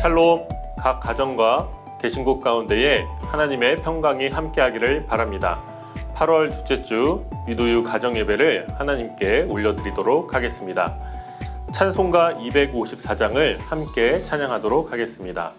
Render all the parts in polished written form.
샬롬, 각 가정과 개신국 가운데에 하나님의 평강이 함께하기를 바랍니다. 8월 둘째 주 유도유 가정예배를 하나님께 올려드리도록 하겠습니다. 찬송가 254장을 함께 찬양하도록 하겠습니다.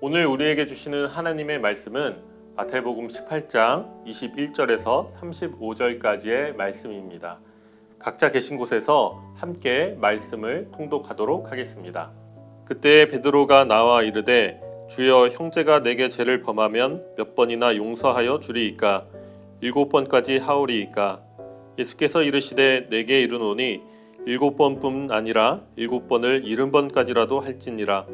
오늘 우리에게 주시는 하나님의 말씀은 마태복음 18장 21절에서 35절까지의 말씀입니다. 각자 계신 곳에서 함께 말씀을 통독하도록 하겠습니다. 그때 베드로가 나와 이르되 주여 형제가 내게 죄를 범하면 몇 번이나 용서하여 주리이까 7번까지 하오리이까 예수께서 이르시되 내게 이르노니 7번뿐 아니라 7번을 70번까지라도 할지니라.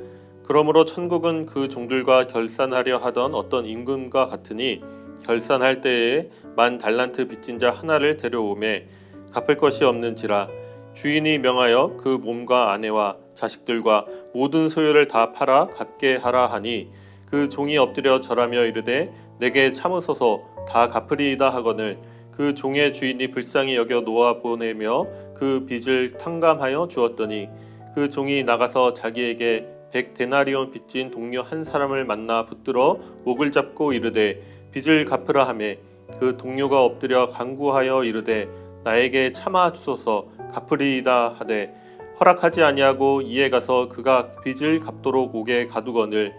그러므로 천국은 그 종들과 결산하려 하던 어떤 임금과 같으니 결산할 때에 10달란트 빚진 자 하나를 데려오매 갚을 것이 없는지라. 주인이 명하여 그 몸과 아내와 자식들과 모든 소유를 다 팔아 갚게 하라 하니 그 종이 엎드려 절하며 이르되 내게 참으소서 다 갚으리이다 하거늘 그 종의 주인이 불쌍히 여겨 놓아 보내며 그 빚을 탕감하여 주었더니 그 종이 나가서 자기에게 100데나리온 빚진 동료 한 사람을 만나 붙들어 목을 잡고 이르되 빚을 갚으라 하매 그 동료가 엎드려 간구하여 이르되 나에게 참아 주소서 갚으리이다 하되 허락하지 아니하고 이에 가서 그가 빚을 갚도록 옥에 가두거늘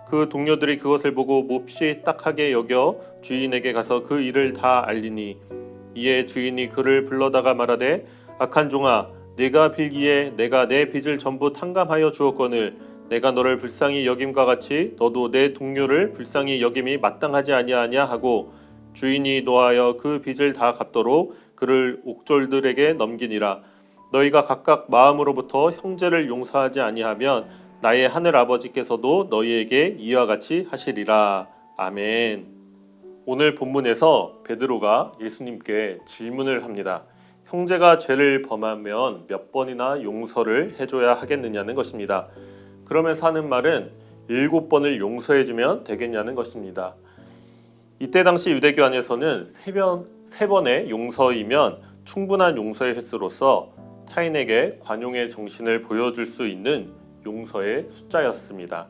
그 동료들이 그것을 보고 몹시 딱하게 여겨 주인에게 가서 그 일을 다 알리니 이에 주인이 그를 불러다가 말하되 악한 종아 네가 빌기에 내가 내 빚을 전부 탕감하여 주었거늘 내가 너를 불쌍히 여김과 같이 너도 내 동료를 불쌍히 여김이 마땅하지 아니하냐 하고 주인이 노하여 그 빚을 다 갚도록 그를 옥졸들에게 넘기니라. 너희가 각각 마음으로부터 형제를 용서하지 아니하면 나의 하늘 아버지께서도 너희에게 이와 같이 하시리라. 아멘. 오늘 본문에서 베드로가 예수님께 질문을 합니다. 형제가 죄를 범하면 몇 번이나 용서를 해줘야 하겠느냐는 것입니다. 그러면서 하는 말은 7번을 용서해주면 되겠냐는 것입니다. 이때 당시 유대교 안에서는 3번의 용서이면 충분한 용서의 횟수로서 타인에게 관용의 정신을 보여줄 수 있는 용서의 숫자였습니다.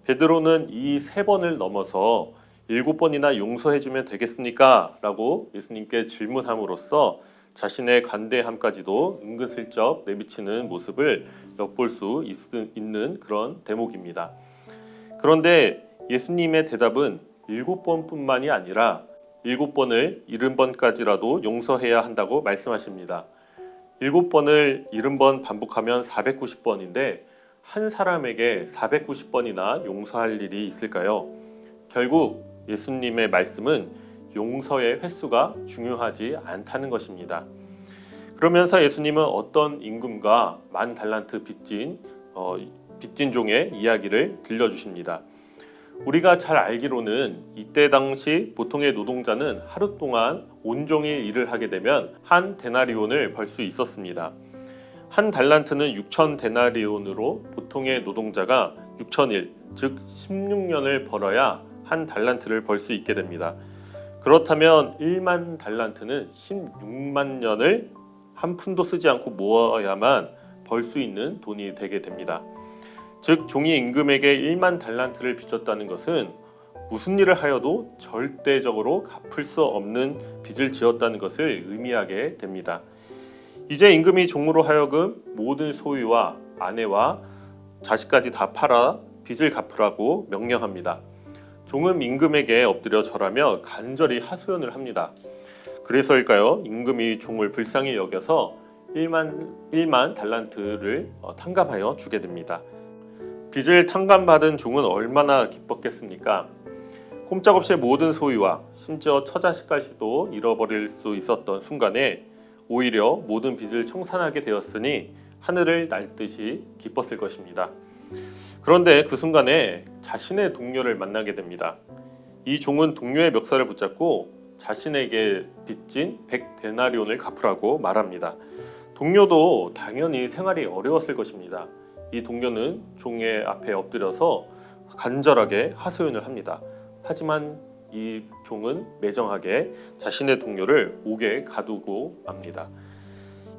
베드로는 이 3번을 넘어서 7번이나 용서해주면 되겠습니까? 라고 예수님께 질문함으로써 자신의 관대함까지도 은근슬쩍 내비치는 모습을 엿볼 수 있는 그런 대목입니다. 그런데 예수님의 대답은 7번뿐만이 아니라 7번을 70번까지라도 용서해야 한다고 말씀하십니다. 7번을 70번 반복하면 490번인데 한 사람에게 490번이나 용서할 일이 있을까요? 결국 예수님의 말씀은 용서의 횟수가 중요하지 않다는 것입니다. 그러면서 예수님은 어떤 임금과 10,000달란트 빚진 종의 이야기를 들려주십니다. 우리가 잘 알기로는 이때 당시 보통의 노동자는 하루 동안 온종일 일을 하게 되면 한 데나리온을 벌 수 있었습니다. 한 달란트는 6,000데나리온으로 보통의 노동자가 6,000일, 즉 16년을 벌어야 한 달란트를 벌 수 있게 됩니다. 그렇다면 1만 달란트는 16만 년을 한 푼도 쓰지 않고 모아야만 벌 수 있는 돈이 되게 됩니다. 즉 종이 임금에게 1만 달란트를 빚졌다는 것은 무슨 일을 하여도 절대적으로 갚을 수 없는 빚을 지었다는 것을 의미하게 됩니다. 이제 임금이 종으로 하여금 모든 소유와 아내와 자식까지 다 팔아 빚을 갚으라고 명령합니다. 종은 임금에게 엎드려 절하며 간절히 하소연을 합니다. 그래서일까요? 임금이 종을 불쌍히 여겨서 1만 달란트를 탕감하여 주게 됩니다. 빚을 탕감받은 종은 얼마나 기뻤겠습니까? 꼼짝없이 모든 소유와 심지어 처자식까지도 잃어버릴 수 있었던 순간에 오히려 모든 빚을 청산하게 되었으니 하늘을 날 듯이 기뻤을 것입니다. 그런데 그 순간에 자신의 동료를 만나게 됩니다. 이 종은 동료의 멱살을 붙잡고 자신에게 빚진 100데나리온을 갚으라고 말합니다. 동료도 당연히 생활이 어려웠을 것입니다. 이 동료는 종의 앞에 엎드려서 간절하게 하소연을 합니다. 하지만 이 종은 매정하게 자신의 동료를 옥에 가두고 맙니다.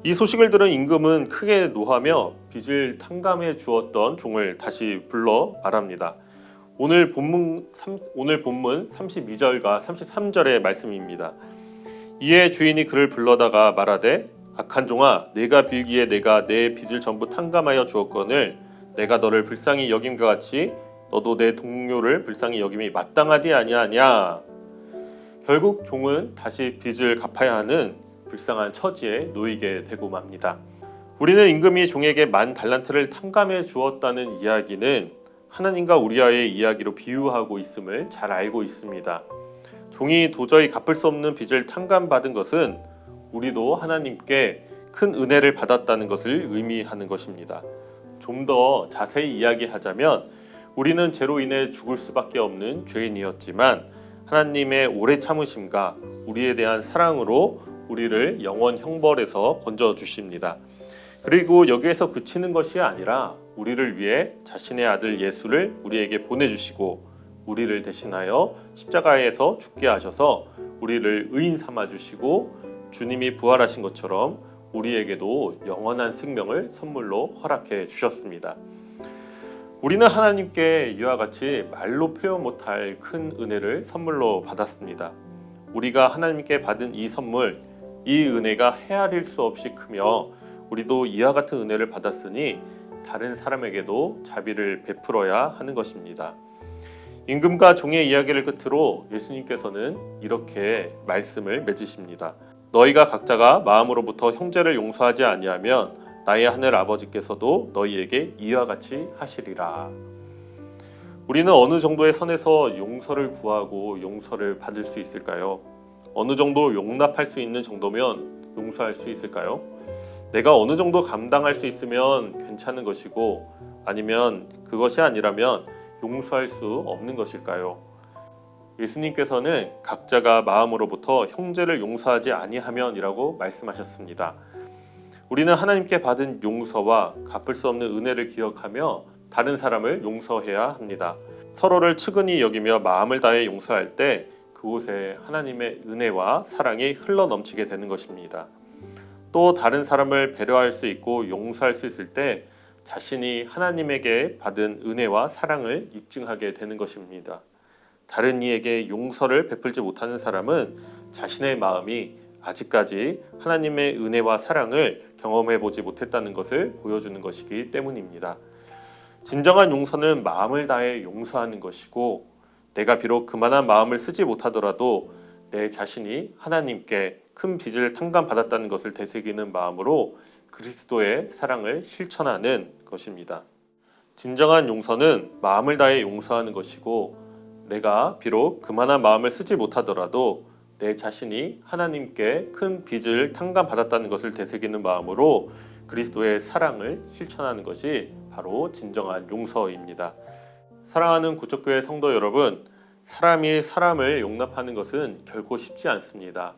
이 소식을 들은 임금은 크게 노하며 빚을 탕감해 주었던 종을 다시 불러 말합니다. 오늘 본문 32절과 33절의 말씀입니다. 이에 주인이 그를 불러다가 말하되 악한 종아 내가 빌기에 내가 내 빚을 전부 탕감하여 주었거늘 내가 너를 불쌍히 여김과 같이 너도 내 동료를 불쌍히 여김이 마땅하지 아니하냐. 결국 종은 다시 빚을 갚아야 하는 불쌍한 처지에 놓이게 되고 맙니다. 우리는 임금이 종에게 10,000달란트를 탕감해 주었다는 이야기는 하나님과 우리와의 이야기로 비유하고 있음을 잘 알고 있습니다. 종이 도저히 갚을 수 없는 빚을 탕감받은 것은 우리도 하나님께 큰 은혜를 받았다는 것을 의미하는 것입니다. 좀 더 자세히 이야기하자면 우리는 죄로 인해 죽을 수밖에 없는 죄인이었지만 하나님의 오래 참으심과 우리에 대한 사랑으로 우리를 영원 형벌에서 건져 주십니다. 그리고 여기에서 그치는 것이 아니라 우리를 위해 자신의 아들 예수를 우리에게 보내주시고 우리를 대신하여 십자가에서 죽게 하셔서 우리를 의인 삼아 주시고 주님이 부활하신 것처럼 우리에게도 영원한 생명을 선물로 허락해 주셨습니다. 우리는 하나님께 이와 같이 말로 표현 못할 큰 은혜를 선물로 받았습니다. 우리가 하나님께 받은 이 선물, 이 은혜가 헤아릴 수 없이 크며 우리도 이와 같은 은혜를 받았으니 다른 사람에게도 자비를 베풀어야 하는 것입니다. 임금과 종의 이야기를 끝으로 예수님께서는 이렇게 말씀을 맺으십니다. 너희가 각자가 마음으로부터 형제를 용서하지 아니하면 나의 하늘 아버지께서도 너희에게 이와 같이 하시리라. 우리는 어느 정도의 선에서 용서를 구하고 용서를 받을 수 있을까요? 어느 정도 용납할 수 있는 정도면 용서할 수 있을까요? 내가 어느 정도 감당할 수 있으면 괜찮은 것이고 아니면 그것이 아니라면 용서할 수 없는 것일까요? 예수님께서는 각자가 마음으로부터 형제를 용서하지 아니하면이라고 말씀하셨습니다. 우리는 하나님께 받은 용서와 갚을 수 없는 은혜를 기억하며 다른 사람을 용서해야 합니다. 서로를 측은히 여기며 마음을 다해 용서할 때 그곳에 하나님의 은혜와 사랑이 흘러넘치게 되는 것입니다. 또 다른 사람을 배려할 수 있고 용서할 수 있을 때 자신이 하나님에게 받은 은혜와 사랑을 입증하게 되는 것입니다. 다른 이에게 용서를 베풀지 못하는 사람은 자신의 마음이 아직까지 하나님의 은혜와 사랑을 경험해 보지 못했다는 것을 보여주는 것이기 때문입니다. 진정한 용서는 마음을 다해 용서하는 것이고 내가 비록 그만한 마음을 쓰지 못하더라도 내 자신이 하나님께 큰 빚을 탕감받았다는 것을 되새기는 마음으로 그리스도의 사랑을 실천하는 것입니다. 진정한 용서는 마음을 다해 용서하는 것이고 내가 비록 그만한 마음을 쓰지 못하더라도 내 자신이 하나님께 큰 빚을 탕감받았다는 것을 되새기는 마음으로 그리스도의 사랑을 실천하는 것이 바로 진정한 용서입니다. 사랑하는 구적교회 성도 여러분, 사람이 사람을 용납하는 것은 결코 쉽지 않습니다.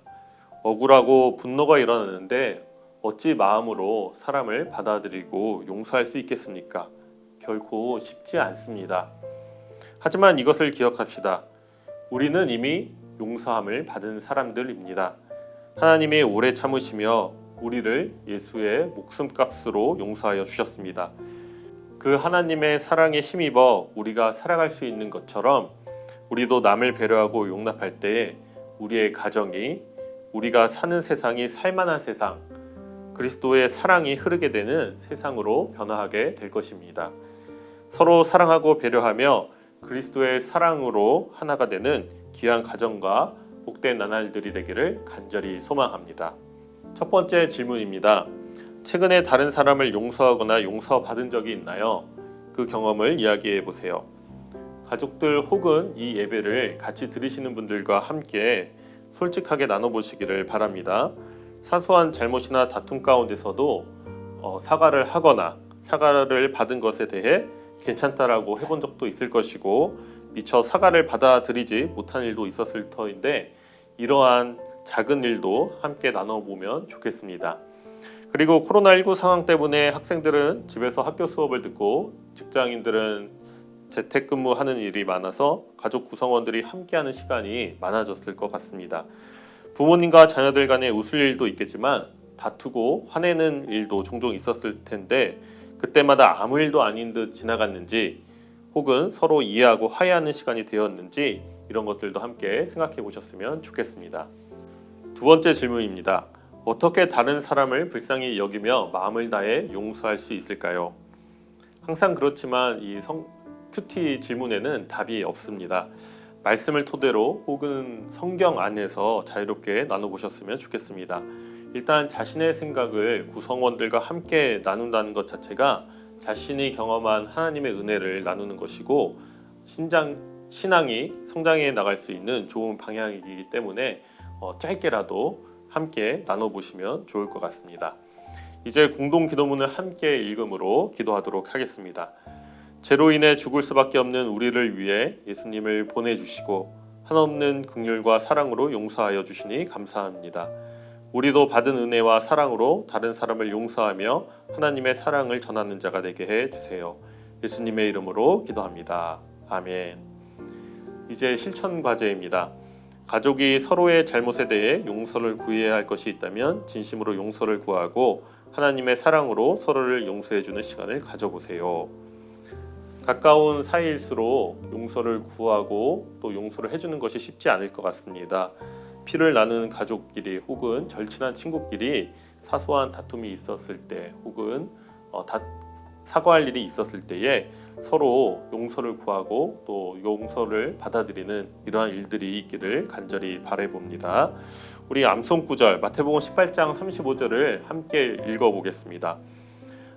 억울하고 분노가 일어나는데 어찌 마음으로 사람을 받아들이고 용서할 수 있겠습니까? 결코 쉽지 않습니다. 하지만 이것을 기억합시다. 우리는 이미 용서함을 받은 사람들입니다. 하나님이 오래 참으시며 우리를 예수의 목숨값으로 용서하여 주셨습니다. 그 하나님의 사랑에 힘입어 우리가 살아갈 수 있는 것처럼 우리도 남을 배려하고 용납할 때 우리의 가정이 우리가 사는 세상이 살만한 세상, 그리스도의 사랑이 흐르게 되는 세상으로 변화하게 될 것입니다. 서로 사랑하고 배려하며 그리스도의 사랑으로 하나가 되는 귀한 가정과 복된 나날들이 되기를 간절히 소망합니다. 첫 번째 질문입니다. 최근에 다른 사람을 용서하거나 용서받은 적이 있나요? 그 경험을 이야기해 보세요. 가족들 혹은 이 예배를 같이 들으시는 분들과 함께 솔직하게 나눠보시기를 바랍니다. 사소한 잘못이나 다툼 가운데서도 사과를 하거나 사과를 받은 것에 대해 괜찮다라고 해본 적도 있을 것이고 미처 사과를 받아들이지 못한 일도 있었을 터인데 이러한 작은 일도 함께 나눠보면 좋겠습니다. 그리고 코로나19 상황 때문에 학생들은 집에서 학교 수업을 듣고 직장인들은 재택근무하는 일이 많아서 가족 구성원들이 함께하는 시간이 많아졌을 것 같습니다. 부모님과 자녀들 간에 웃을 일도 있겠지만 다투고 화내는 일도 종종 있었을 텐데 그때마다 아무 일도 아닌 듯 지나갔는지 혹은 서로 이해하고 화해하는 시간이 되었는지 이런 것들도 함께 생각해 보셨으면 좋겠습니다. 두 번째 질문입니다. 어떻게 다른 사람을 불쌍히 여기며 마음을 다해 용서할 수 있을까요? 항상 그렇지만 이 큐티 질문에는 답이 없습니다. 말씀을 토대로 혹은 성경 안에서 자유롭게 나눠보셨으면 좋겠습니다. 일단 자신의 생각을 구성원들과 함께 나눈다는 것 자체가 자신이 경험한 하나님의 은혜를 나누는 것이고 신앙이 성장해 나갈 수 있는 좋은 방향이기 때문에 짧게라도 함께 나눠보시면 좋을 것 같습니다. 이제 공동 기도문을 함께 읽음으로 기도하도록 하겠습니다. 죄로 인해 죽을 수밖에 없는 우리를 위해 예수님을 보내주시고 한없는 긍휼과 사랑으로 용서하여 주시니 감사합니다. 우리도 받은 은혜와 사랑으로 다른 사람을 용서하며 하나님의 사랑을 전하는 자가 되게 해주세요. 예수님의 이름으로 기도합니다. 아멘. 이제 실천 과제입니다. 가족이 서로의 잘못에 대해 용서를 구해야 할 것이 있다면 진심으로 용서를 구하고 하나님의 사랑으로 서로를 용서해주는 시간을 가져보세요. 가까운 사이일수록 용서를 구하고 또 용서를 해주는 것이 쉽지 않을 것 같습니다. 피를 나누는 가족끼리 혹은 절친한 친구끼리 사소한 다툼이 있었을 때 혹은 사과할 일이 있었을 때에 서로 용서를 구하고 또 용서를 받아들이는 이러한 일들이 있기를 간절히 바라봅니다. 우리 암송구절 마태복음 18장 35절을 함께 읽어보겠습니다.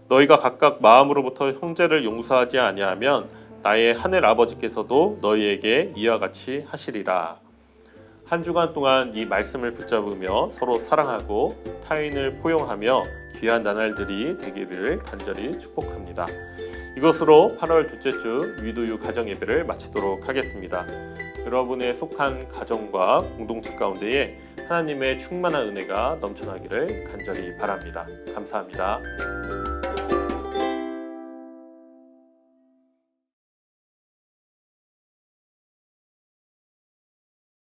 너희가 각각 마음으로부터 형제를 용서하지 아니하면 나의 하늘 아버지께서도 너희에게 이와 같이 하시리라. 한 주간 동안 이 말씀을 붙잡으며 서로 사랑하고 타인을 포용하며 귀한 나날들이 되기를 간절히 축복합니다. 이것으로 8월 둘째 주 위도유 가정 예배를 마치도록 하겠습니다. 여러분의 속한 가정과 공동체 가운데에 하나님의 충만한 은혜가 넘쳐나기를 간절히 바랍니다. 감사합니다.